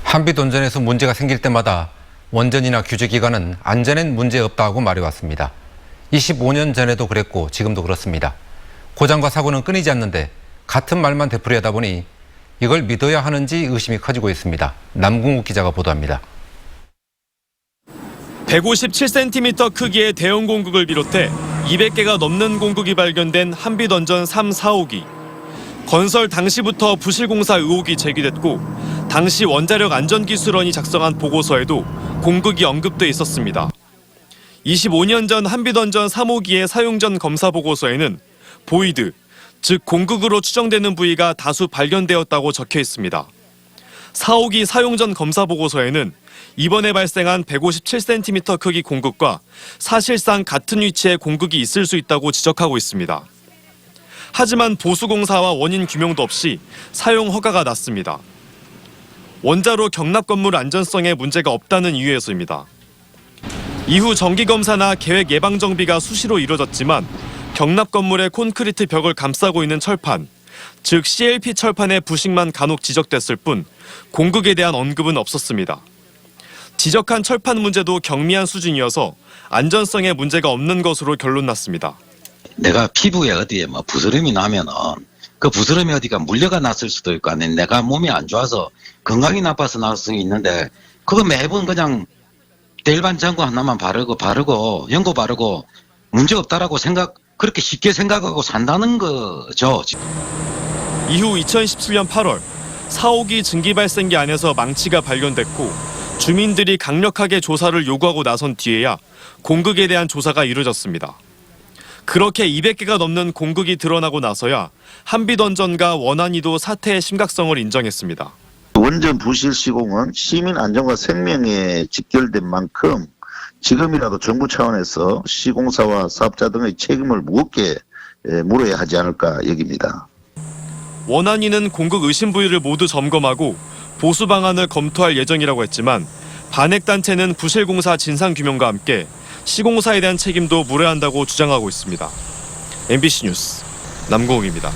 한빛원전에서 문제가 생길 때마다 원전이나 규제기관은 안전엔 문제없다고 말해왔습니다. 25년 전에도 그랬고 지금도 그렇습니다. 고장과 사고는 끊이지 않는데 같은 말만 되풀이하다 보니 이걸 믿어야 하는지 의심이 커지고 있습니다. 남궁욱 기자가 보도합니다. 157cm 크기의 대형 공극을 비롯해 200개가 넘는 공극이 발견된 한빛원전 3, 4호기. 건설 당시부터 부실공사 의혹이 제기됐고 당시 원자력안전기술원이 작성한 보고서에도 공극이 언급돼 있었습니다. 25년 전 한빛원전 3호기의 사용 전 검사 보고서에는 보이드, 즉 공극으로 추정되는 부위가 다수 발견되었다고 적혀 있습니다. 4호기 사용 전 검사 보고서에는 이번에 발생한 157cm 크기 공극과 사실상 같은 위치의 공극이 있을 수 있다고 지적하고 있습니다. 하지만 보수공사와 원인 규명도 없이 사용 허가가 났습니다. 원자로 경납 건물 안전성에 문제가 없다는 이유에서입니다. 이후 정기검사나 계획 예방 정비가 수시로 이뤄졌지만 경납 건물의 콘크리트 벽을 감싸고 있는 철판, 즉 CLP 철판의 부식만 간혹 지적됐을 뿐 공극에 대한 언급은 없었습니다. 지적한 철판 문제도 경미한 수준이어서 안전성에 문제가 없는 것으로 결론났습니다. 내가 피부에 어디에 뭐 부스럼이 나면은 그 부스럼이 어디가 물려가 났을 수도 있고, 아니 내가 몸이 안 좋아서 건강이 나빠서 나올 수 있는데 그거 매번 그냥 일반 전구 하나만 바르고 연고 바르고 문제 없다라고 그렇게 쉽게 생각하고 산다는 거죠. 이후 2017년 8월 4호기 증기 발생기 안에서 망치가 발견됐고 주민들이 강력하게 조사를 요구하고 나선 뒤에야 공극에 대한 조사가 이루어졌습니다. 그렇게 200개가 넘는 공극이 드러나고 나서야 한빛원전과 원안이도 사태의 심각성을 인정했습니다. 원전 부실 시공은 시민 안전과 생명에 직결된 만큼 지금이라도 정부 차원에서 시공사와 사업자 등의 책임을 무겁게 물어야 하지 않을까 여깁니다. 원안이는 공극 의심 부위를 모두 점검하고 보수 방안을 검토할 예정이라고 했지만 반핵단체는 부실공사 진상규명과 함께 시공사에 대한 책임도 물어야 한다고 주장하고 있습니다. MBC 뉴스 남궁욱입니다.